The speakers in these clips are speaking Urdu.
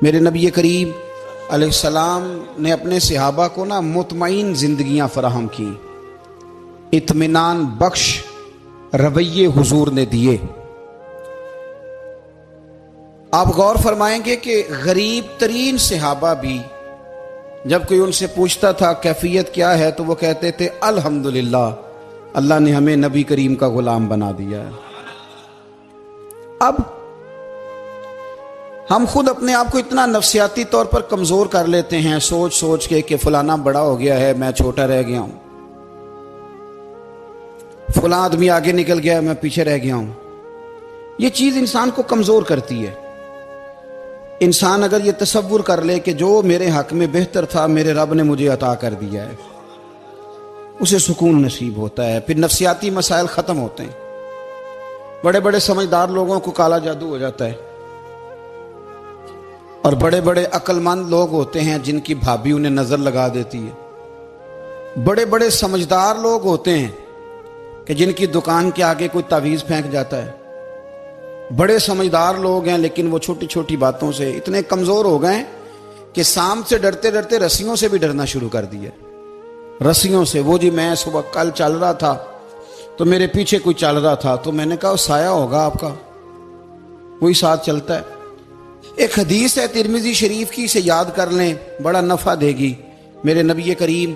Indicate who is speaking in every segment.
Speaker 1: میرے نبی کریم علیہ السلام نے اپنے صحابہ کو مطمئن زندگیاں فراہم کی، اطمینان بخش رویے حضور نے دیے۔ آپ غور فرمائیں گے کہ غریب ترین صحابہ بھی جب کوئی ان سے پوچھتا تھا کیفیت کیا ہے تو وہ کہتے تھے الحمدللہ، اللہ نے ہمیں نبی کریم کا غلام بنا دیا ہے۔ اب ہم خود اپنے آپ کو اتنا نفسیاتی طور پر کمزور کر لیتے ہیں سوچ سوچ کے کہ فلانا بڑا ہو گیا ہے میں چھوٹا رہ گیا ہوں، فلاں آدمی آگے نکل گیا ہے میں پیچھے رہ گیا ہوں۔ یہ چیز انسان کو کمزور کرتی ہے۔ انسان اگر یہ تصور کر لے کہ جو میرے حق میں بہتر تھا میرے رب نے مجھے عطا کر دیا ہے، اسے سکون نصیب ہوتا ہے، پھر نفسیاتی مسائل ختم ہوتے ہیں۔ بڑے بڑے سمجھدار لوگوں کو کالا جادو ہو جاتا ہے، اور بڑے بڑے عقل مند لوگ ہوتے ہیں جن کی بھابھی انہیں نظر لگا دیتی ہے۔ بڑے بڑے سمجھدار لوگ ہوتے ہیں کہ جن کی دکان کے آگے کوئی تعویذ پھینک جاتا ہے۔ بڑے سمجھدار لوگ ہیں لیکن وہ چھوٹی چھوٹی باتوں سے اتنے کمزور ہو گئے کہ سانپ سے ڈرتے ڈرتے رسیوں سے بھی ڈرنا شروع کر دیا۔ رسیوں سے، وہ جی میں صبح کل چل رہا تھا تو میرے پیچھے کوئی چل رہا تھا تو میں نے کہا سایہ ہوگا آپ کا، وہی ساتھ چلتا ہے۔ ایک حدیث ہے ترمذی شریف کی، اسے یاد کر لیں، بڑا نفع دے گی۔ میرے نبی کریم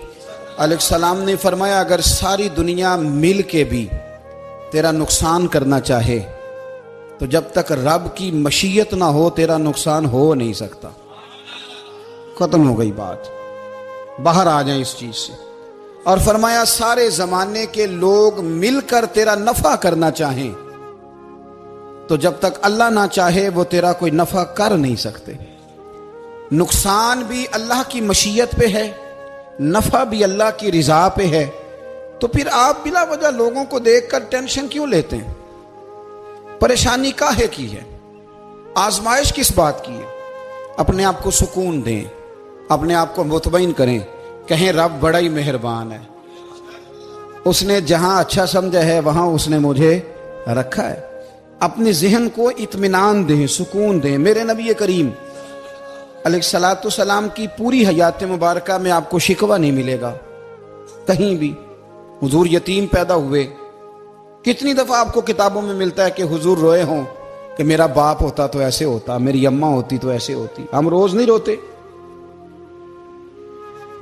Speaker 1: علیہ السلام نے فرمایا اگر ساری دنیا مل کے بھی تیرا نقصان کرنا چاہے تو جب تک رب کی مشیت نہ ہو تیرا نقصان ہو نہیں سکتا۔ ختم ہو گئی بات، باہر آ جائیں اس چیز سے۔ اور فرمایا سارے زمانے کے لوگ مل کر تیرا نفع کرنا چاہیں تو جب تک اللہ نہ چاہے وہ تیرا کوئی نفع کر نہیں سکتے۔ نقصان بھی اللہ کی مشیت پہ ہے، نفع بھی اللہ کی رضا پہ ہے، تو پھر آپ بلا وجہ لوگوں کو دیکھ کر ٹینشن کیوں لیتے ہیں؟ پریشانی کاہے کی ہے؟ آزمائش کس بات کی ہے؟ اپنے آپ کو سکون دیں، اپنے آپ کو مطمئن کریں، کہیں رب بڑا ہی مہربان ہے، اس نے جہاں اچھا سمجھا ہے وہاں اس نے مجھے رکھا ہے۔ اپنے ذہن کو اطمینان دیں، سکون دیں۔ میرے نبی کریم علیہ الصلاۃ والسلام کی پوری حیات مبارکہ میں آپ کو شکوہ نہیں ملے گا کہیں بھی۔ حضور یتیم پیدا ہوئے، کتنی دفعہ آپ کو کتابوں میں ملتا ہے کہ حضور روئے ہوں کہ میرا باپ ہوتا تو ایسے ہوتا، میری اماں ہوتی تو ایسے ہوتی۔ ہم روز نہیں روتے۔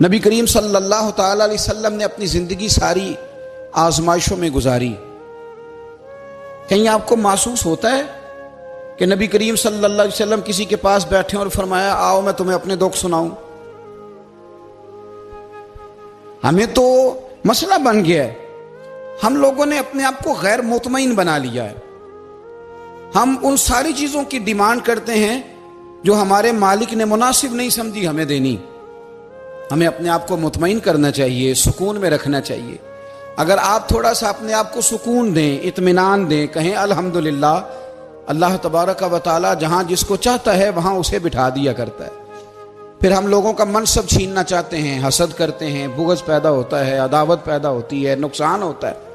Speaker 1: نبی کریم صلی اللہ تعالی علیہ وسلم نے اپنی زندگی ساری آزمائشوں میں گزاری۔ کہیں آپ کو محسوس ہوتا ہے کہ نبی کریم صلی اللہ علیہ وسلم کسی کے پاس بیٹھے اور فرمایا آؤ میں تمہیں اپنے دکھ سناؤں؟ ہمیں تو مسئلہ بن گیا ہے، ہم لوگوں نے اپنے آپ کو غیر مطمئن بنا لیا ہے۔ ہم ان ساری چیزوں کی ڈیمانڈ کرتے ہیں جو ہمارے مالک نے مناسب نہیں سمجھی ہمیں دینی۔ ہمیں اپنے آپ کو مطمئن کرنا چاہیے، سکون میں رکھنا چاہیے۔ اگر آپ تھوڑا سا اپنے آپ کو سکون دیں، اطمینان دیں، کہیں الحمدللہ، اللہ تبارک و تعالی جہاں جس کو چاہتا ہے وہاں اسے بٹھا دیا کرتا ہے۔ پھر ہم لوگوں کا منصب چھیننا چاہتے ہیں، حسد کرتے ہیں، بغض پیدا ہوتا ہے، عداوت پیدا ہوتی ہے، نقصان ہوتا ہے۔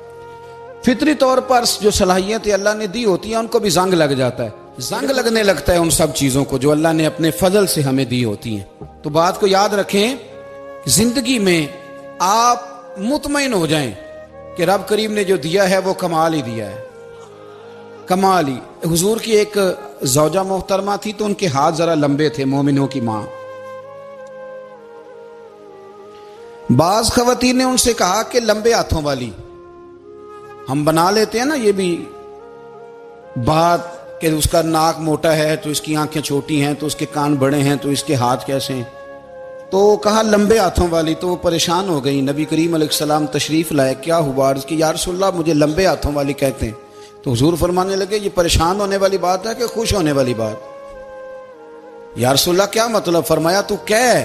Speaker 1: فطری طور پر جو صلاحیتیں اللہ نے دی ہوتی ہیں ان کو بھی زنگ لگ جاتا ہے، زنگ لگنے لگتا ہے ان سب چیزوں کو جو اللہ نے اپنے فضل سے ہمیں دی ہوتی ہیں۔ تو بات کو یاد رکھیں، زندگی میں آپ مطمئن ہو جائیں کہ رب کریم نے جو دیا ہے وہ کمال ہی دیا ہے، کمال ہی۔ حضور کی ایک زوجہ محترمہ تھی تو ان کے ہاتھ ذرا لمبے تھے، مومنوں کی ماں۔ بعض خواتین نے ان سے کہا کہ لمبے ہاتھوں والی، ہم بنا لیتے ہیں نا یہ بھی بات کہ اس کا ناک موٹا ہے تو اس کی آنکھیں چھوٹی ہیں تو اس کے کان بڑے ہیں تو اس کے ہاتھ کیسے ہیں، تو کہا لمبے ہاتھوں والی۔ تو وہ پریشان ہو گئی، نبی کریم علیہ السلام تشریف لائے، کیا ہوا؟ عرض کی یا رسول اللہ مجھے لمبے ہاتھوں والی کہتے ہیں۔ تو حضور فرمانے لگے یہ پریشان ہونے والی بات ہے کہ خوش ہونے والی بات؟ یا رسول اللہ کیا مطلب؟ فرمایا تو کہہ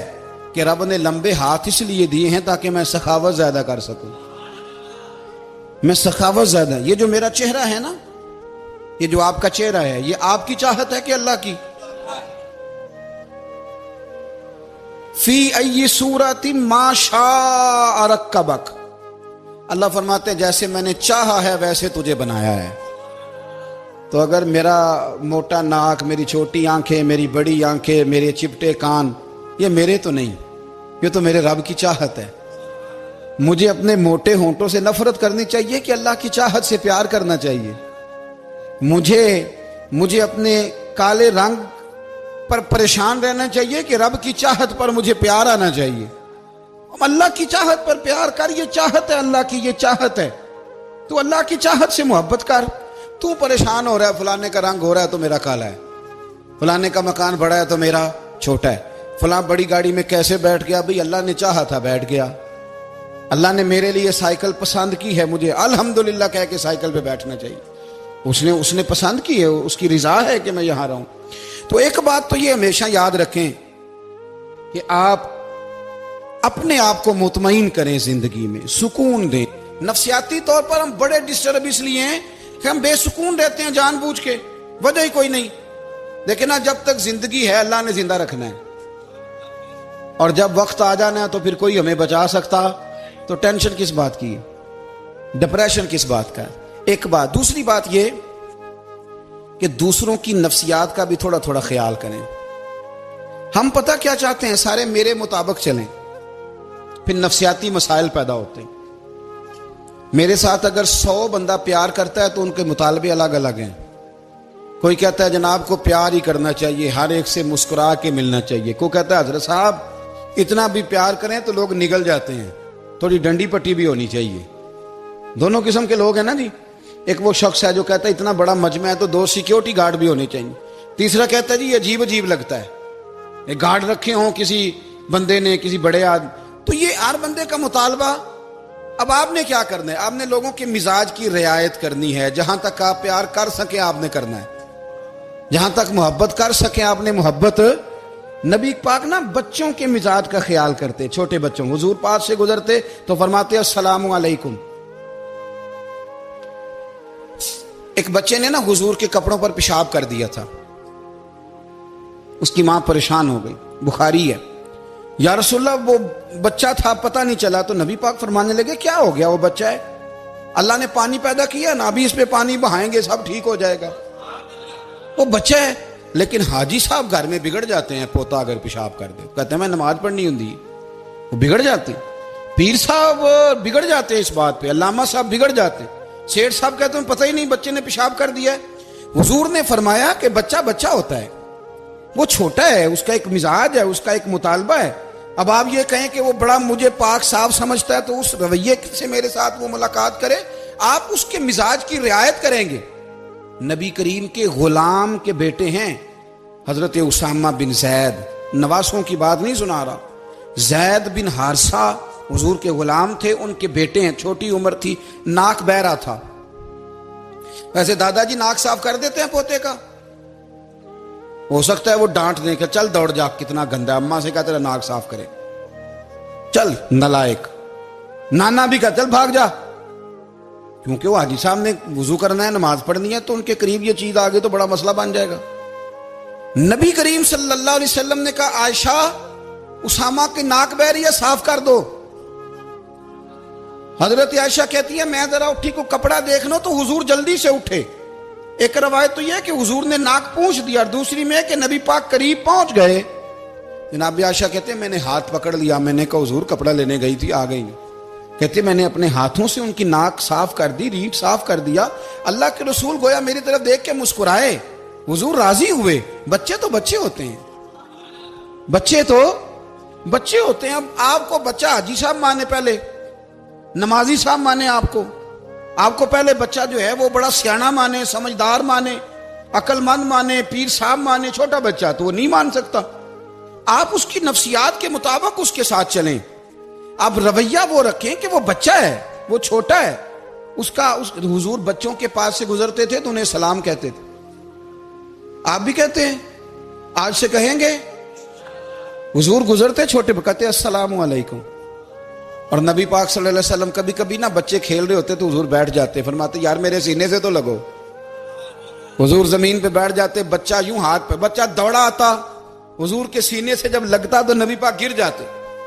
Speaker 1: کہ رب نے لمبے ہاتھ اس لیے دیے ہیں تاکہ میں سخاوت زیادہ کر سکوں، میں سخاوت زیادہ۔ یہ جو میرا چہرہ ہے نا، یہ جو آپ کا چہرہ ہے، یہ آپ کی چاہت ہے کہ اللہ کی؟ فی ای صورت ما شاء رکبک، اللہ فرماتے ہیں جیسے میں نے چاہا ہے ویسے تجھے بنایا ہے۔ تو اگر میرا موٹا ناک، میری چھوٹی آنکھیں، میری بڑی آنکھیں، میرے چپٹے کان، یہ میرے تو نہیں، یہ تو میرے رب کی چاہت ہے۔ مجھے اپنے موٹے ہونٹوں سے نفرت کرنی چاہیے کہ اللہ کی چاہت سے پیار کرنا چاہیے؟ مجھے اپنے کالے رنگ پر پریشان رہنا چاہیے کہ رب کی چاہت پر مجھے پیار آنا چاہیے؟ اللہ کی چاہت پر پیار کر، یہ چاہت ہے اللہ کی، یہ چاہت ہے۔ تو اللہ کی چاہت سے محبت کر۔ تو پریشان ہو رہا ہے فلانے کا رنگ ہو رہا ہے تو میرا کالا ہے، فلانے کا مکان بڑا ہے تو میرا چھوٹا ہے، فلاں بڑی گاڑی میں کیسے بیٹھ گیا؟ بھئی اللہ نے چاہا تھا بیٹھ گیا۔ اللہ نے میرے لیے سائیکل پسند کی ہے، مجھے الحمدللہ کہہ کے سائیکل پہ بیٹھنا چاہیے۔ اس نے پسند کی ہے، اس کی رضا ہے کہ میں یہاں رہوں۔ تو ایک بات تو یہ ہمیشہ یاد رکھیں کہ آپ اپنے آپ کو مطمئن کریں، زندگی میں سکون دیں۔ نفسیاتی طور پر ہم بڑے ڈسٹرب اس لیے ہیں کہ ہم بے سکون رہتے ہیں جان بوجھ کے، وجہ ہی کوئی نہیں۔ لیکن جب تک زندگی ہے اللہ نے زندہ رکھنا ہے، اور جب وقت آ جانا ہے تو پھر کوئی ہمیں بچا سکتا، تو ٹینشن کس بات کی ہے؟ ڈپریشن کس بات کا ہے؟ ایک بات۔ دوسری بات یہ کہ دوسروں کی نفسیات کا بھی تھوڑا تھوڑا خیال کریں۔ ہم پتہ کیا چاہتے ہیں؟ سارے میرے مطابق چلیں، پھر نفسیاتی مسائل پیدا ہوتے ہیں۔ میرے ساتھ اگر 100 بندہ پیار کرتا ہے تو ان کے مطالبے الگ الگ ہیں۔ کوئی کہتا ہے جناب کو پیار ہی کرنا چاہیے، ہر ایک سے مسکرا کے ملنا چاہیے۔ کوئی کہتا ہے حضرت صاحب اتنا بھی پیار کریں تو لوگ نگل جاتے ہیں، تھوڑی ڈنڈی پٹی بھی ہونی چاہیے۔ دونوں قسم کے لوگ ہیں نا جی۔ ایک وہ شخص ہے جو کہتا ہے اتنا بڑا مجمع ہے تو 2 سیکیورٹی گارڈ بھی ہونے چاہیے۔ تیسرا کہتا ہے جی یہ عجیب عجیب لگتا ہے، ایک گارڈ رکھے ہوں کسی بندے نے، کسی بڑے آدمی۔ تو یہ ہر بندے کا مطالبہ۔ اب آپ نے کیا کرنا ہے؟ آپ نے لوگوں کے مزاج کی رعایت کرنی ہے۔ جہاں تک آپ پیار کر سکیں آپ نے کرنا ہے، جہاں تک محبت کر سکیں آپ نے محبت۔ نبی پاک نا بچوں کے مزاج کا خیال کرتے، چھوٹے بچوں، حضور پاس سے گزرتے تو فرماتے السلام علیکم۔ ایک بچے نے نا حضور کے کپڑوں پر پیشاب کر دیا تھا، اس کی ماں پریشان ہو گئی، بخاری ہے۔ یا رسول اللہ وہ بچہ تھا پتہ نہیں چلا، تو نبی پاک فرمانے لگے کیا ہو گیا؟ وہ بچہ ہے، اللہ نے پانی پیدا کیا نا، ابھی اس پہ پانی بہائیں گے سب ٹھیک ہو جائے گا۔ وہ بچہ ہے، لیکن حاجی صاحب گھر میں بگڑ جاتے ہیں، پوتا اگر پیشاب کر دے کہتے ہیں میں نماز پڑھنی ہوں، وہ بگڑ جاتے ہیں۔ پیر صاحب بگڑ جاتے ہیں اس بات پہ، علامہ صاحب بگڑ جاتے ہیں، سیٹھ صاحب کہتے ہیں پتہ ہی نہیں بچے نے پیشاب کر دیا ہے۔ حضور نے فرمایا کہ بچہ بچہ ہوتا ہے، وہ چھوٹا ہے، اس کا ایک مزاج ہے، اس کا ایک مطالبہ ہے۔ اب آپ یہ کہیں کہ وہ بڑا مجھے پاک صاف سمجھتا ہے تو اس رویے سے میرے ساتھ وہ ملاقات کرے، آپ اس کے مزاج کی رعایت کریں گے۔ نبی کریم کے غلام کے بیٹے ہیں حضرت اسامہ بن زید، نواسوں کی بات نہیں سنا رہا، زید بن حارثہ حضور کے غلام تھے، ان کے بیٹے ہیں، چھوٹی عمر تھی، ناک بہ رہا تھا۔ ویسے دادا جی ناک صاف کر دیتے ہیں پوتے کا، ہو سکتا ہے وہ ڈانٹ دیں کہ چل دوڑ جا کتنا گندا ہے، اماں سے کہا تیرا ناک صاف کرے، چل نالائق۔ نانا بھی کہا چل بھاگ جا، کیونکہ وہ حاجی صاحب نے وضو کرنا ہے، نماز پڑھنی ہے، تو ان کے قریب یہ چیز آگے تو بڑا مسئلہ بن جائے گا۔ نبی کریم صلی اللہ علیہ وسلم نے کہا عائشہ اسامہ کی ناک بہ رہی ہے صاف کر دو۔ حضرت عائشہ کہتی ہے میں ذرا اٹھی کو کپڑا دیکھنا تو حضور جلدی سے اٹھے۔ ایک روایت تو یہ ہے کہ حضور نے ناک پونچھ دیا، اور دوسری میں کہ نبی پاک قریب پہنچ گئے۔ جناب عائشہ کہتے ہیں میں نے ہاتھ پکڑ لیا، میں نے کہا حضور کپڑا لینے گئی تھی آ گئی۔ کہتے میں نے اپنے ہاتھوں سے ان کی ناک صاف کر دی، ریٹ صاف کر دیا۔ اللہ کے رسول گویا میری طرف دیکھ کے مسکرائے، حضور راضی ہوئے۔ بچے تو بچے ہوتے ہیں، بچے تو بچے ہوتے ہیں۔ اب آپ کو بچہ حاجی صاحب مانے، پہلے نمازی صاحب مانے، آپ کو پہلے بچہ جو ہے وہ بڑا سیاںہ مانے، سمجھدار مانے، عقل مند مانے، پیر صاحب مانے۔ چھوٹا بچہ تو وہ نہیں مان سکتا۔ آپ اس کی نفسیات کے مطابق اس کے ساتھ چلیں۔ اب رویہ وہ رکھیں کہ وہ بچہ ہے، وہ چھوٹا ہے، حضور بچوں کے پاس سے گزرتے تھے تو انہیں سلام کہتے تھے۔ آپ بھی کہتے ہیں، آج سے کہیں گے؟ حضور گزرتے چھوٹے کہتے السلام علیکم۔ اور نبی پاک صلی اللہ علیہ وسلم کبھی کبھی نا بچے کھیل رہے ہوتے تو حضور بیٹھ جاتے، فرماتے یار میرے سینے سے تو لگو۔ حضور زمین پہ بیٹھ جاتے، بچہ یوں ہاتھ پہ، بچہ دوڑا آتا، حضور کے سینے سے جب لگتا تو نبی پاک گر جاتے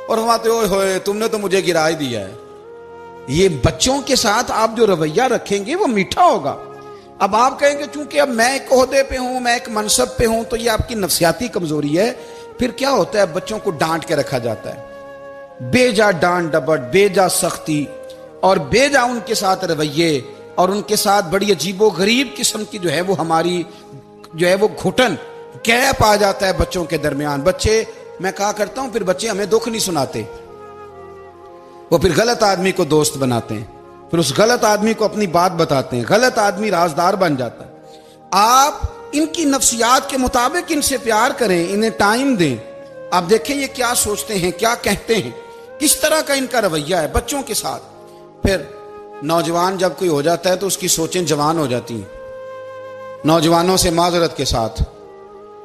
Speaker 1: اور فرماتے اوئے ہوئے تم نے تو مجھے گرا ہی دیا ہے۔ یہ بچوں کے ساتھ آپ جو رویہ رکھیں گے وہ میٹھا ہوگا۔ اب آپ کہیں کہ چونکہ اب میں ایک عہدے پہ ہوں، میں ایک منصب پہ ہوں، تو یہ آپ کی نفسیاتی کمزوری ہے. پھر کیا ہوتا ہے، بچوں کو ڈانٹ کے رکھا جاتا ہے، بے جا ڈانٹ ڈپٹ، بے جا سختی اور بے جا ان کے ساتھ رویے اور ان کے ساتھ بڑی عجیب و غریب قسم کی جو ہے وہ ہماری جو ہے وہ گھٹن گیپ آ جاتا ہے بچوں کے درمیان. بچے، میں کہا کرتا ہوں، پھر بچے ہمیں دکھ نہیں سناتے، وہ پھر غلط آدمی کو دوست بناتے ہیں، پھر اس غلط آدمی کو اپنی بات بتاتے ہیں، غلط آدمی رازدار بن جاتا ہے. آپ ان کی نفسیات کے مطابق ان سے پیار کریں، انہیں ٹائم دیں. آپ دیکھیں یہ کیا سوچتے ہیں، کیا کہتے ہیں، کس طرح کا ان کا رویہ ہے بچوں کے ساتھ. پھر نوجوان جب کوئی ہو جاتا ہے تو اس کی سوچیں جوان ہو جاتی ہیں. نوجوانوں سے معذرت کے ساتھ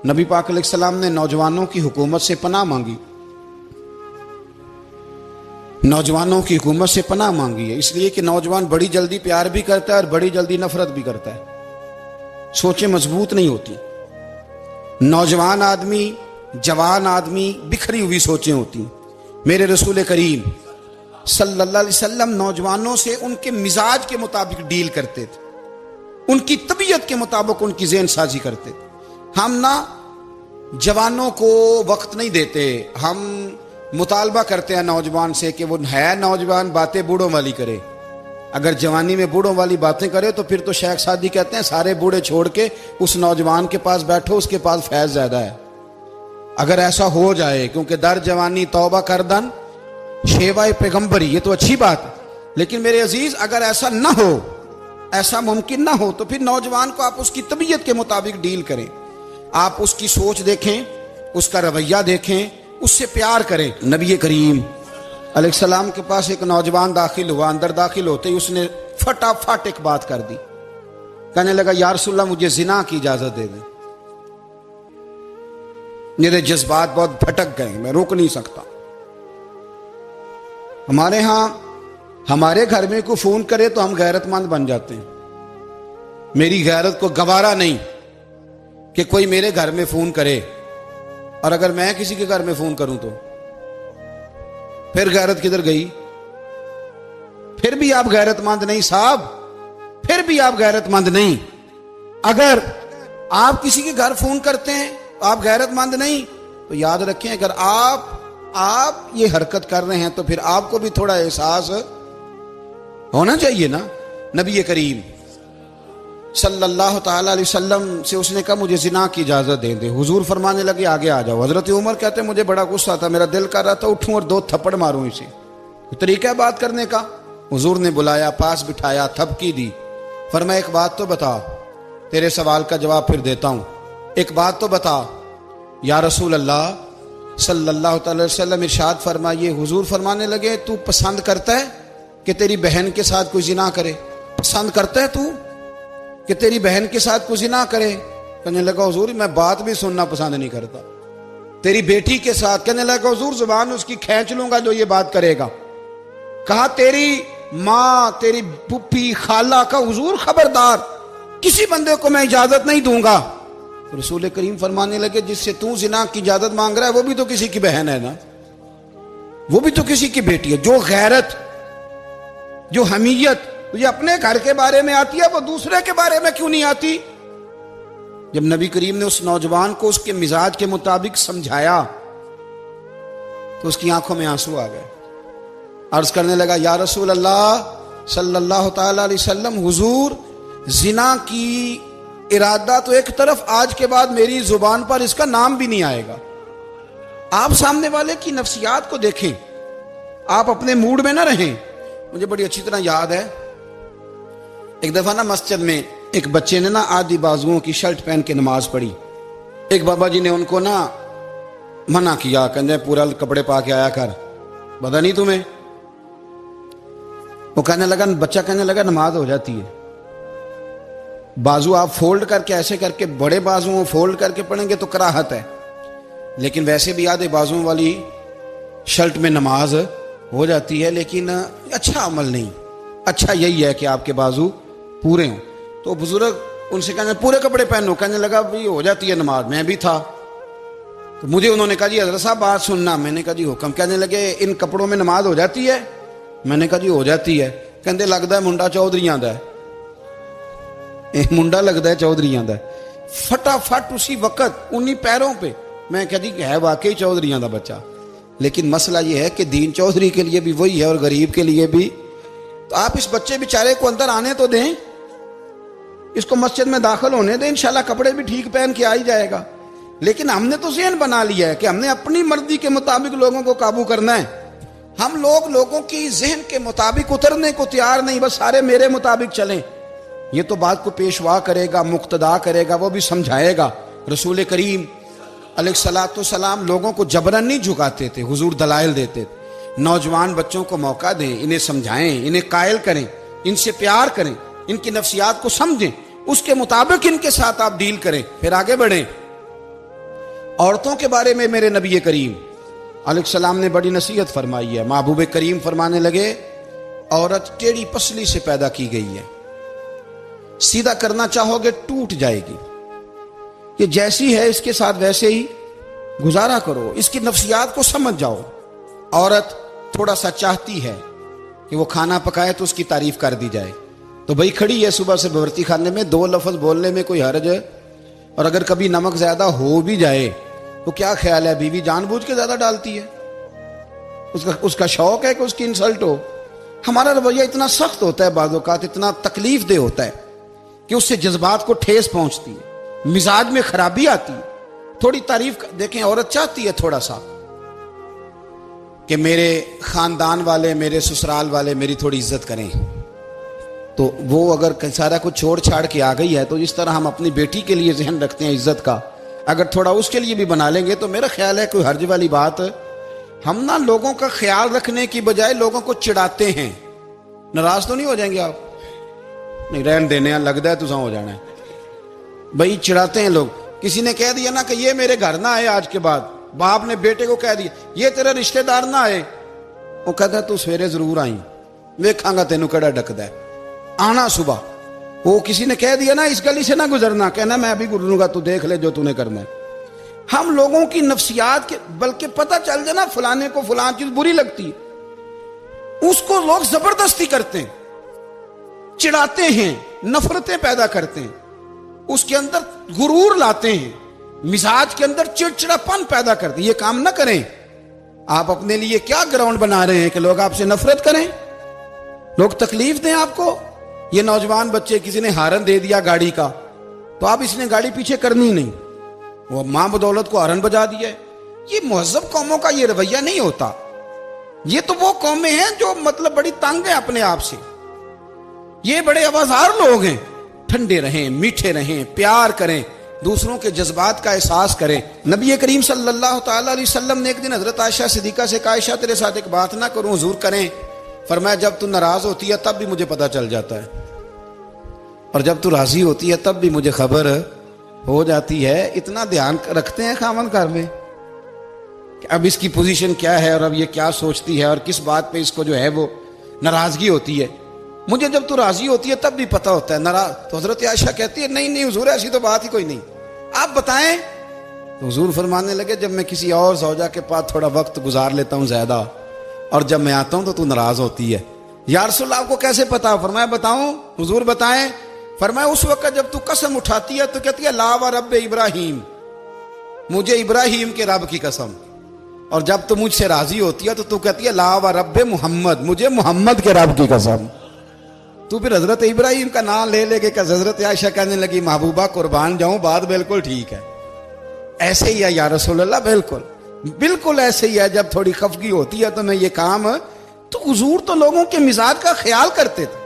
Speaker 1: نبی پاک علیہ السلام نے نوجوانوں کی حکومت سے پناہ مانگی، نوجوانوں کی حکومت سے پناہ مانگی ہے، اس لیے کہ نوجوان بڑی جلدی پیار بھی کرتا ہے اور بڑی جلدی نفرت بھی کرتا ہے. سوچیں مضبوط نہیں ہوتی. نوجوان آدمی، جوان آدمی، بکھری ہوئی سوچیں ہوتی. میرے رسول کریم صلی اللہ علیہ وسلم نوجوانوں سے ان کے مزاج کے مطابق ڈیل کرتے تھے، ان کی طبیعت کے مطابق ان کی ذہن سازی کرتے تھے. ہم نہ جوانوں کو وقت نہیں دیتے، ہم مطالبہ کرتے ہیں نوجوان سے کہ وہ ہے نوجوان، باتیں بوڑھوں والی کرے. اگر جوانی میں بوڑھوں والی باتیں کرے تو پھر تو شیخ سعدی کہتے ہیں سارے بوڑھے چھوڑ کے اس نوجوان کے پاس بیٹھو، اس کے پاس فیض زیادہ ہے. اگر ایسا ہو جائے، کیونکہ در جوانی توبہ کردن شیوائے پیغمبری، یہ تو اچھی بات ہے، لیکن میرے عزیز اگر ایسا نہ ہو، ایسا ممکن نہ ہو، تو پھر نوجوان کو آپ اس کی طبیعت کے مطابق ڈیل کریں. آپ اس کی سوچ دیکھیں، اس کا رویہ دیکھیں، اس سے پیار کریں. نبی کریم علیہ السلام کے پاس ایک نوجوان داخل ہوا، اندر داخل ہوتے ہی اس نے فٹافٹ ایک بات کر دی. کہنے لگا یا رسول اللہ مجھے زنا کی اجازت دے دیں. میرے جذبات بہت بھٹک گئے، میں روک نہیں سکتا. ہمارے ہاں ہمارے گھر میں کوئی فون کرے تو ہم غیرت مند بن جاتے ہیں. میری غیرت کو گوارا نہیں کہ کوئی میرے گھر میں فون کرے، اور اگر میں کسی کے گھر میں فون کروں تو پھر غیرت کدھر گئی؟ پھر بھی آپ غیرت مند نہیں صاحب، پھر بھی آپ غیرت مند نہیں. اگر آپ کسی کے گھر فون کرتے ہیں تو آپ غیرت مند نہیں، تو یاد رکھیں اگر آپ یہ حرکت کر رہے ہیں تو پھر آپ کو بھی تھوڑا احساس ہونا چاہیے نا. نبی کریم صلی اللہ تعالی علیہ وسلم سے اس نے کہا مجھے زنا کی اجازت دے دیں. حضور فرمانے لگے آگے آ جاؤ. حضرت عمر کہتے ہیں مجھے بڑا غصہ تھا، میرا دل کر رہا تھا اٹھوں اور 2 تھپڑ ماروں اسے. طریقہ ہے بات کرنے کا. حضور نے بلایا، پاس بٹھایا، تھپکی دی. فرمایا ایک بات تو بتا، تیرے سوال کا جواب پھر دیتا ہوں، ایک بات تو بتا. یا رسول اللہ صلی اللہ تعالی وسلم ارشاد فرمائیے. حضور فرمانے لگے تو پسند کرتا ہے کہ تیری بہن کے ساتھ کوئی زنا کرے؟ پسند کرتا ہے تو کہ تیری بہن کے ساتھ کوئی زنا کرے؟ کہنے لگا حضور میں بات بھی سننا پسند نہیں کرتا. تیری بیٹی کے ساتھ؟ کہنے لگا حضور زبان اس کی کھینچ لوں گا جو یہ بات کرے گا. کہا تیری ماں، تیری پھپھی، خالہ کا؟ حضور خبردار، کسی بندے کو میں اجازت نہیں دوں گا. رسول کریم فرمانے لگے جس سے تو زنا کی اجازت مانگ رہا ہے وہ بھی تو کسی کی بہن ہے نا، وہ بھی تو کسی کی بیٹی ہے. جو غیرت، جو حمیت تجھے اپنے گھر کے بارے میں آتی ہے وہ دوسرے کے بارے میں کیوں نہیں آتی؟ جب نبی کریم نے اس نوجوان کو اس کے مزاج کے مطابق سمجھایا تو اس کی آنکھوں میں آنسو آ گئے. عرض کرنے لگا یا رسول اللہ صلی اللہ تعالی علیہ وسلم، حضور زنا کی ارادہ تو ایک طرف، آج کے بعد میری زبان پر اس کا نام بھی نہیں آئے گا. آپ سامنے والے کی نفسیات کو دیکھیں، آپ اپنے موڈ میں نہ رہیں. مجھے بڑی اچھی طرح یاد ہے ایک دفعہ نا مسجد میں ایک بچے نے نا آدھی بازوؤں کی شرٹ پہن کے نماز پڑھی. ایک بابا جی نے ان کو نا منع کیا، کہنے پورا کپڑے پا کے آیا کر، پتہ نہیں تمہیں. وہ کہنے لگا، بچہ کہنے لگا نماز ہو جاتی ہے، بازو آپ فولڈ کر کے ایسے کر کے، بڑے بازو فولڈ کر کے پڑھیں گے تو کراہت ہے، لیکن ویسے بھی آدھے بازو والی شرٹ میں نماز ہو جاتی ہے، لیکن اچھا عمل نہیں. اچھا یہی ہے کہ آپ کے بازو پورے ہوں. تو بزرگ ان سے کہنے پورے کپڑے پہنو. کہنے لگا بھی ہو جاتی ہے نماز، میں بھی تھا. تو مجھے انہوں نے کہا جی حضرت صاحب بات سننا. میں نے کہا جی حکم. کہنے لگے ان کپڑوں میں نماز ہو جاتی ہے؟ میں نے کہا جی ہو جاتی ہے. کہندے لگتا ہے منڈا چودھریاں دا ہے. منڈا لگتا ہے چودھریاں دا، فٹافٹ اسی وقت انہی پیروں پہ. میں کہا جی ہے واقعی چودھریاں دا بچہ. لیکن مسئلہ یہ ہے کہ دین چودھری کے لیے بھی وہی ہے اور غریب کے لیے بھی. تو آپ اس بچے بیچارے کو اندر آنے تو دیں، اس کو مسجد میں داخل ہونے دیں، انشاءاللہ کپڑے بھی ٹھیک پہن کے آ ہی جائے گا. لیکن ہم نے تو ذہن بنا لیا ہے کہ ہم نے اپنی مرضی کے مطابق لوگوں کو قابو کرنا ہے. ہم لوگوں کی ذہن کے مطابق اترنے کو تیار نہیں، بس سارے میرے مطابق چلیں. یہ تو بات کو پیشوا کرے گا، مقتدا کرے گا، وہ بھی سمجھائے گا. رسول کریم علیہ الصلوۃ والسلام لوگوں کو جبرن نہیں جھکاتے تھے، حضور دلائل دیتے تھے. نوجوان بچوں کو موقع دیں، انہیں سمجھائیں، انہیں قائل کریں، ان سے پیار کریں، ان کی نفسیات کو سمجھیں، اس کے مطابق ان کے ساتھ آپ ڈیل کریں، پھر آگے بڑھیں. عورتوں کے بارے میں میرے نبی کریم علیہ السلام نے بڑی نصیحت فرمائی ہے. محبوب کریم فرمانے لگے عورت ٹیڑھی پسلی سے پیدا کی گئی ہے، سیدھا کرنا چاہو گے ٹوٹ جائے گی. یہ جیسی ہے اس کے ساتھ ویسے ہی گزارا کرو، اس کی نفسیات کو سمجھ جاؤ. عورت تھوڑا سا چاہتی ہے کہ وہ کھانا پکائے تو اس کی تعریف کر دی جائے، تو بھائی کھڑی ہے صبح سے باورچی خانے میں، 2 لفظ بولنے میں کوئی حرج ہے؟ اور اگر کبھی نمک زیادہ ہو بھی جائے تو کیا خیال ہے بیوی جان بوجھ کے زیادہ ڈالتی ہے؟ اس کا شوق ہے کہ اس کی انسلٹ ہو. ہمارا رویہ اتنا سخت ہوتا ہے، بعض اوقات اتنا تکلیف دہ ہوتا ہے کہ اس سے جذبات کو ٹھیس پہنچتی ہے، مزاج میں خرابی آتی ہے. تھوڑی تعریف دیکھیں، عورت چاہتی ہے تھوڑا سا کہ میرے خاندان والے، میرے سسرال والے میری تھوڑی عزت کریں، تو وہ اگر سارا کچھ چھوڑ چھاڑ کے آ گئی ہے تو جس طرح ہم اپنی بیٹی کے لیے ذہن رکھتے ہیں عزت کا، اگر تھوڑا اس کے لیے بھی بنا لیں گے تو میرا خیال ہے کوئی حرج والی بات. ہم نا لوگوں کا خیال رکھنے کی بجائے لوگوں کو چڑھاتے ہیں. ناراض تو نہیں ہو جائیں گے آپ؟ نہیں، رہن دینے ہیں، لگتا ہے تو ہو جانا ہے بھائی. چڑھاتے ہیں لوگ. کسی نے کہہ دیا نا کہ یہ میرے گھر نہ آئے آج کے بعد، باپ نے بیٹے کو کہہ دیا یہ تیرا رشتہ دار نہ آئے، وہ کہتا ہے تو سویرے ضرور آئی، ویکھاں گا تینوں کیڑا ڈکدا ہے، آنا صبح. وہ کسی نے کہہ دیا نا اس گلی سے نہ گزرنا، کہنا میں ابھی گزروں گا، تو دیکھ لے جو تو نے کرنا ہے. ہم لوگوں کی نفسیات کے، بلکہ پتہ چل جائے نا فلانے کو فلان چیز بری لگتی ہے، اس کو لوگ زبردستی کرتے ہیں، چڑھاتے ہیں، نفرتیں پیدا کرتے ہیں، اس کے اندر غرور لاتے ہیں، مزاج کے اندر چڑچڑاپن پیدا کرتے ہیں. یہ کام نہ کریں. آپ اپنے لیے کیا گراؤنڈ بنا رہے ہیں کہ لوگ آپ سے نفرت کریں، لوگ تکلیف دیں آپ کو؟ یہ نوجوان بچے کسی نے ہارن دے دیا گاڑی کا، تو آپ اس نے گاڑی پیچھے کرنی نہیں، وہ ماں بدولت کو ہارن بجا دیا ہے. یہ مہذب قوموں کا یہ رویہ نہیں ہوتا. یہ تو وہ قومیں ہیں جو مطلب بڑی تنگ ہیں اپنے آپ سے، یہ بڑے آوازار لوگ ہیں. ٹھنڈے رہیں، میٹھے رہیں، پیار کریں، دوسروں کے جذبات کا احساس کریں. نبی کریم صلی اللہ تعالی علیہ وسلم نے ایک دن حضرت عائشہ صدیقہ سے کہا عائشہ تیرے ساتھ ایک بات نہ کروں؟ حضور کریں. فرمایا جب تو ناراض ہوتی ہے تب بھی مجھے پتہ چل جاتا ہے، اور جب تو راضی ہوتی ہے تب بھی مجھے خبر ہو جاتی ہے. اتنا دھیان رکھتے ہیں خاوند گھر میں کہ اب اس کی پوزیشن کیا ہے اور اب یہ کیا سوچتی ہے اور کس بات پہ اس کو جو ہے وہ ناراضگی ہوتی ہے. مجھے جب تو راضی ہوتی ہے تب بھی پتہ ہوتا ہے ناراض. تو حضرت عائشہ کہتی ہے نہیں حضور ایسی تو بات ہی کوئی نہیں، آپ بتائیں. تو حضور فرمانے لگے جب میں کسی اور زوجہ کے پاس تھوڑا وقت گزار لیتا ہوں زیادہ، اور جب میں آتا ہوں تو ناراض ہوتی ہے. یا رسول اللہ آپ کو کیسے پتا؟ فرمایا بتاؤں؟ حضور بتائیں. فرمایا اس وقت جب تو قسم اٹھاتی ہے تو کہتی ہے لا و رب ابراہیم، مجھے ابراہیم کے رب کی قسم. اور جب تو مجھ سے راضی ہوتی ہے تو کہتی ہے لا و رب محمد، مجھے محمد کے رب کی قسم. تو پھر حضرت ابراہیم کا نام لے لے کے کہ حضرت عائشہ کہنے لگی محبوبہ قربان جاؤں، بات بالکل ٹھیک ہے. ایسے ہی ہے یا رسول اللہ، بالکل ایسے ہی ہے. جب تھوڑی خفگی ہوتی ہے تو میں یہ کام، تو حضور تو لوگوں کے مزاج کا خیال کرتے تھے،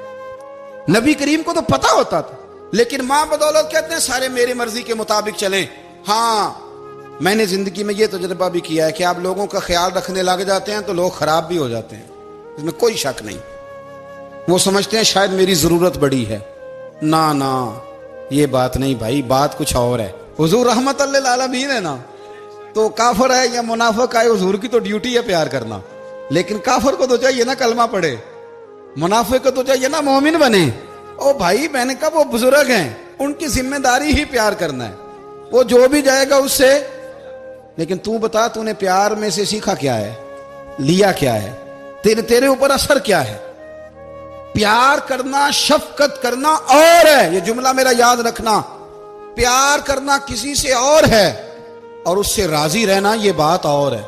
Speaker 1: نبی کریم کو تو پتہ ہوتا تھا. لیکن ماں بدولت کہتے ہیں سارے میری مرضی کے مطابق چلیں. ہاں میں نے زندگی میں یہ تجربہ بھی کیا ہے کہ آپ لوگوں کا خیال رکھنے لگ جاتے ہیں تو لوگ خراب بھی ہو جاتے ہیں، اس میں کوئی شک نہیں. وہ سمجھتے ہیں شاید میری ضرورت بڑی ہے. نہ یہ بات نہیں بھائی، بات کچھ اور ہے. حضور رحمت اللہ للعالمین ہے نا، تو کافر ہے یا منافق ہے، حضور کی تو ڈیوٹی ہے پیار کرنا. لیکن کافر کو تو چاہیے نا کلمہ پڑھے، منافق کو تو چاہیے نا مومن بنے. او بھائی میں نے کہا وہ بزرگ ہیں، ان کی ذمہ داری ہی پیار کرنا ہے، وہ جو بھی جائے گا اس سے. لیکن تو بتا تو نے پیار میں سے سیکھا کیا ہے، لیا کیا ہے، تیرے اوپر اثر کیا ہے؟ پیار کرنا، شفقت کرنا اور ہے، یہ جملہ میرا یاد رکھنا، پیار کرنا کسی سے اور ہے اور اس سے راضی رہنا یہ بات اور ہے۔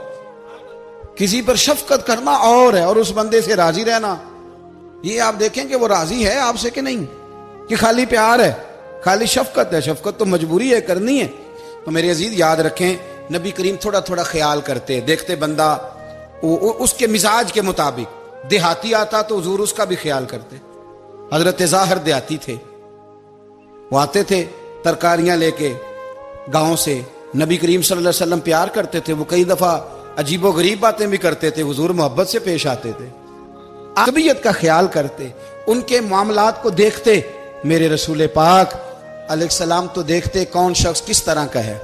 Speaker 1: کسی پر شفقت کرنا اور ہے اور اس بندے سے راضی رہنا، یہ آپ دیکھیں کہ وہ راضی ہے آپ سے کہ نہیں، کہ خالی پیار ہے، خالی شفقت ہے۔ شفقت تو مجبوری ہے، کرنی ہے۔ تو میرے عزیز یاد رکھیں، نبی کریم تھوڑا تھوڑا خیال کرتے، دیکھتے بندہ اس کے مزاج کے مطابق، دیہاتی آتا تو حضور اس کا بھی خیال کرتے۔ حضرت ظاہر دیہاتی تھے، وہ آتے تھے ترکاریاں لے کے گاؤں سے، نبی کریم صلی اللہ علیہ وسلم پیار کرتے تھے، وہ کئی دفعہ عجیب و غریب باتیں بھی کرتے تھے، حضور محبت سے پیش آتے تھے، طبیعت کا خیال کرتے، ان کے معاملات کو دیکھتے۔ میرے رسول پاک علیہ السلام تو دیکھتے کون شخص کس طرح کا ہے،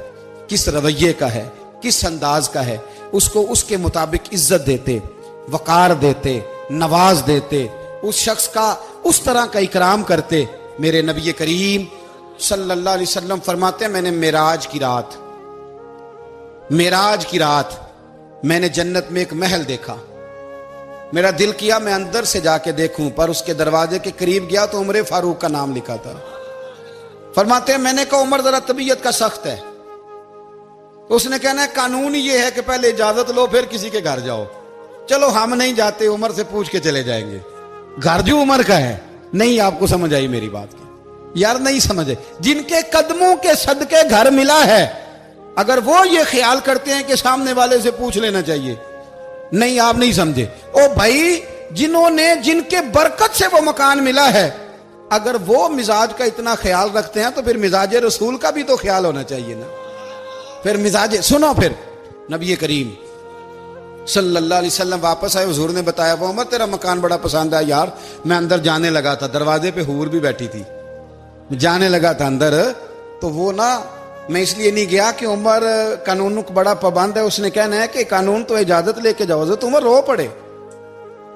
Speaker 1: کس رویے کا ہے، کس انداز کا ہے، اس کو اس کے مطابق عزت دیتے، وقار دیتے، نواز دیتے، اس شخص کا اس طرح کا اکرام کرتے۔ میرے نبی کریم صلی اللہ علیہ وسلم فرماتے ہیں، میں نے معراج کی رات میں نے جنت میں ایک محل دیکھا، میرا دل کیا میں اندر سے جا کے دیکھوں، پر اس کے دروازے کے قریب گیا تو عمر فاروق کا نام لکھا تھا۔ فرماتے ہیں میں نے کہا عمر ذرا طبیعت کا سخت ہے، اس نے کہنا ہے قانون یہ ہے کہ پہلے اجازت لو پھر کسی کے گھر جاؤ۔ چلو ہم نہیں جاتے، عمر سے پوچھ کے چلے جائیں گے، گھر جو عمر کا ہے۔ نہیں، آپ کو سمجھ آئی میری بات کی؟ یار نہیں سمجھے، جن کے قدموں کے صدقے گھر ملا ہے، اگر وہ یہ خیال کرتے ہیں کہ سامنے والے سے پوچھ لینا چاہیے، نہیں آپ نہیں سمجھے۔ او بھائی، جن کے برکت سے وہ مکان ملا ہے، اگر وہ مزاج کا اتنا خیال رکھتے ہیں تو پھر مزاج رسول کا بھی تو خیال ہونا چاہیے نا۔ پھر مزاج سنو، پھر نبی کریم صلی اللہ علیہ وسلم واپس آئے، حضور نے بتایا وہ عمر تیرا مکان بڑا پسند ہے یار، میں اندر جانے لگا تھا، دروازے پہ حور بھی بیٹھی تھی، جانے لگا تھا اندر، تو وہ نا میں اس لیے نہیں گیا کہ عمر قانون کو بڑا پابند ہے، اس نے کہنا ہے کہ قانون تو اجازت لے کے جاؤ۔ حضرت عمر رو پڑے،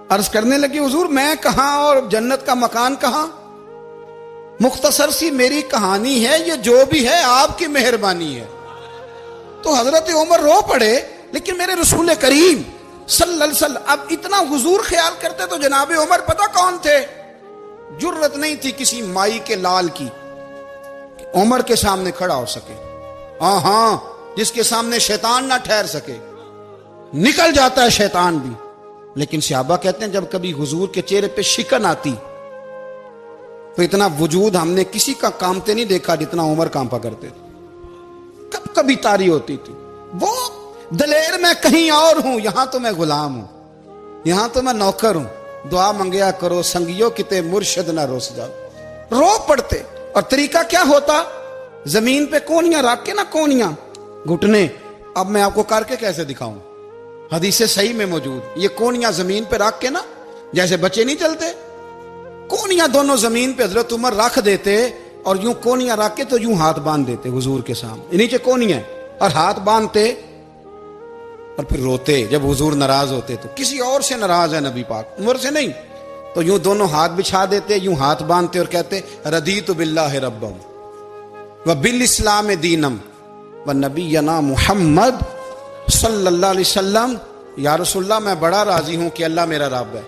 Speaker 1: عرض کرنے لگی حضور میں کہاں اور جنت کا مکان کہاں، مختصر سی میری کہانی ہے، یہ جو بھی ہے آپ کی مہربانی ہے۔ تو حضرت عمر رو پڑے، لیکن میرے رسول کریم صلی اللہ علیہ وسلم اب اتنا حضور خیال کرتے تو جناب عمر پتہ کون تھے؟ جرت نہیں تھی کسی مائی کے لال کی کہ عمر کے سامنے کھڑا ہو سکے، ہاں جس کے سامنے شیطان نہ ٹھہر سکے، نکل جاتا ہے شیطان بھی۔ لیکن صحابہ کہتے ہیں جب کبھی حضور کے چہرے پہ شکن آتی تو اتنا وجود ہم نے کسی کا کامتے نہیں دیکھا جتنا عمر کانپا کرتے تھے، کب کبھی تاری ہوتی تھی۔ وہ دلیر میں کہیں اور ہوں، یہاں تو میں غلام ہوں، یہاں تو میں نوکر ہوں، دعا منگیا کرو سنگیو کتے مرشد نہ روس جاؤ۔ رو پڑتے، اور طریقہ کیا ہوتا؟ زمین پہ کونیاں رکھ کے نا، کونیاں گھٹنے، اب میں آپ کو کر کے کیسے دکھاؤں، حدیث صحیح میں موجود، یہ کونیاں زمین پہ رکھ کے نا، جیسے بچے نہیں چلتے، کونیاں دونوں زمین پہ حضرت عمر رکھ دیتے، اور یوں کونیاں رکھ کے تو یوں ہاتھ باندھ دیتے حضور کے سامنے، نیچے کونیاں اور ہاتھ باندھتے، اور پھر روتے جب حضور ناراض ہوتے تو۔ کسی اور سے ناراض ہے نبی پاک، عمر سے نہیں، تو یوں دونوں ہاتھ بچھا دیتے، یوں ہاتھ باندھتے اور کہتے رضیت باللہ ربا وبالاسلام دینم ونبینا محمد صلی اللہ علیہ وسلم۔ یا رسول اللہ میں بڑا راضی ہوں کہ اللہ میرا رب ہے،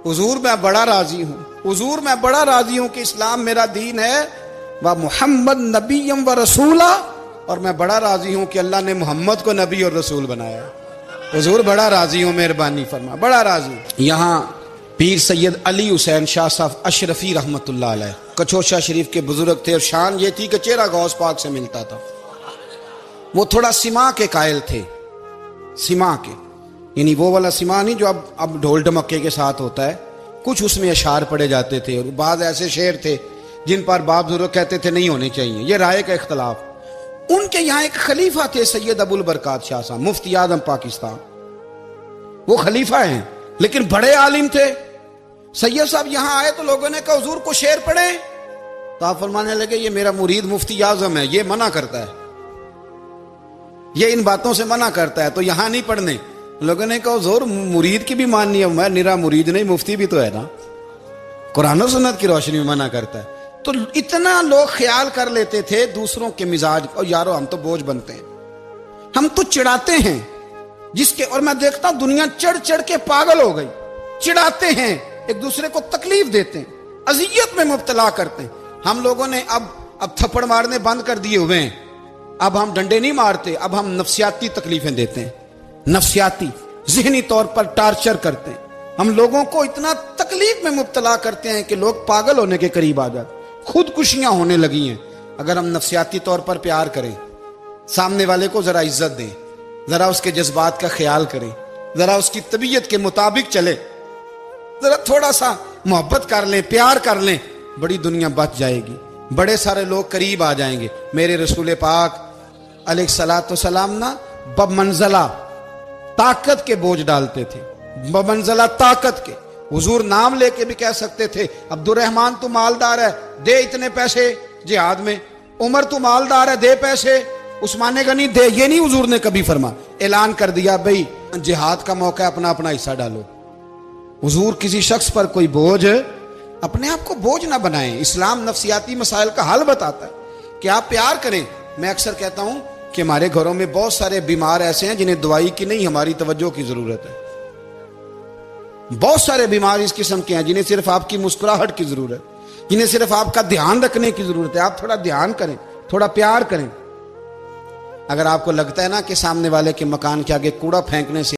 Speaker 1: حضور میں بڑا راضی ہوں، حضور میں بڑا راضی ہوں کہ اسلام میرا دین ہے، و محمد نبیم و رسولہ، اور میں بڑا راضی ہوں کہ اللہ نے محمد کو نبی اور رسول بنایا۔ حضور بڑا راضی ہوں، مہربانی فرما، بڑا راضی ہوں۔ یہاں پیر سید علی حسین شاہ صاحب اشرفی رحمت اللہ علیہ کچوشا شریف کے بزرگ تھے، اور شان یہ تھی کہ چہرہ غوث پاک سے ملتا تھا۔ وہ تھوڑا سما کے قائل تھے، سما کے، یعنی وہ والا سما نہیں جو اب ڈھول ڈھمکے کے ساتھ ہوتا ہے، کچھ اس میں اشعار پڑے جاتے تھے، اور بعض ایسے شعر تھے جن پر باپ بزرگ کہتے تھے نہیں ہونے چاہیے، یہ رائے کا اختلاف۔ ان کے یہاں ایک خلیفہ تھے سید ابو البرکات شاہ صاحب، مفتی اعظم پاکستان، وہ خلیفہ ہیں لیکن بڑے عالم تھے۔ سید صاحب یہاں آئے تو لوگوں نے کہا حضور کو شعر پڑھیں، تو آپ فرمانے لگے یہ میرا مرید مفتی اعظم ہے، یہ منع کرتا ہے، یہ ان باتوں سے منع کرتا ہے، تو یہاں نہیں پڑھنے۔ لوگوں نے کہا حضور مرید کی بھی ماننی ہے، میں نرا مرید نہیں، مفتی بھی تو ہے نا، قرآن و سنت کی روشنی میں منع کرتا ہے۔ تو اتنا لوگ خیال کر لیتے تھے دوسروں کے مزاج، اور یارو ہم تو بوجھ بنتے ہیں، ہم تو چڑھاتے ہیں جس کے، اور میں دیکھتا ہوں دنیا چڑھ چڑھ کے پاگل ہو گئی، چڑھاتے ہیں ایک دوسرے کو تکلیف دیتے ہیں, اذیت میں مبتلا کرتے ہیں. ہم لوگوں نے اب تھپڑ مارنے بند کر دیے ہوئے ہیں, اب ہم ڈنڈے نہیں مارتے, اب ہم نفسیاتی تکلیفیں دیتے ہیں, نفسیاتی ذہنی طور پر ٹارچر کرتے ہیں. ہم لوگوں کو اتنا تکلیف میں مبتلا کرتے ہیں کہ لوگ پاگل ہونے کے قریب آ جاتے, خودکشیاں ہونے لگی ہیں. اگر ہم نفسیاتی طور پر پیار کریں, سامنے والے کو ذرا عزت دیں, ذرا اس کے جذبات کا خیال کریں, ذرا اس کی طبیعت کے مطابق چلے, ذرا تھوڑا سا محبت کر لیں, پیار کر لیں, بڑی دنیا بچ جائے گی, بڑے سارے لوگ قریب آ جائیں گے. میرے رسول پاک علیہ الصلوۃ والسلام نا بمنزلہ طاقت کے بوجھ ڈالتے تھے, بمنزلہ طاقت کے. حضور نام لے کے بھی کہہ سکتے تھے, عبد الرحمن تو مالدار ہے, دے اتنے پیسے جہاد میں. عمر تو مالدار ہے, دے پیسے. عثمان غنی دے, یہ نہیں حضور نے کبھی فرما. اعلان کر دیا بھئی جہاد کا موقع ہے, اپنا اپنا حصہ ڈالو. حضور کسی شخص پر کوئی بوجھ, اپنے آپ کو بوجھ نہ بنائیں. اسلام نفسیاتی مسائل کا حل بتاتا ہے کہ آپ پیار کریں. میں اکثر کہتا ہوں کہ ہمارے گھروں میں بہت سارے بیمار ایسے ہیں جنہیں دوائی کی نہیں, ہماری توجہ کی ضرورت ہے. بہت سارے بیمار اس قسم کے ہیں جنہیں صرف آپ کی مسکراہٹ کی ضرورت, جنہیں صرف آپ کا دھیان رکھنے کی ضرورت ہے. آپ تھوڑا دھیان کریں, تھوڑا پیار کریں. اگر آپ کو لگتا ہے نا کہ سامنے والے کے مکان کے آگے کوڑا پھینکنے سے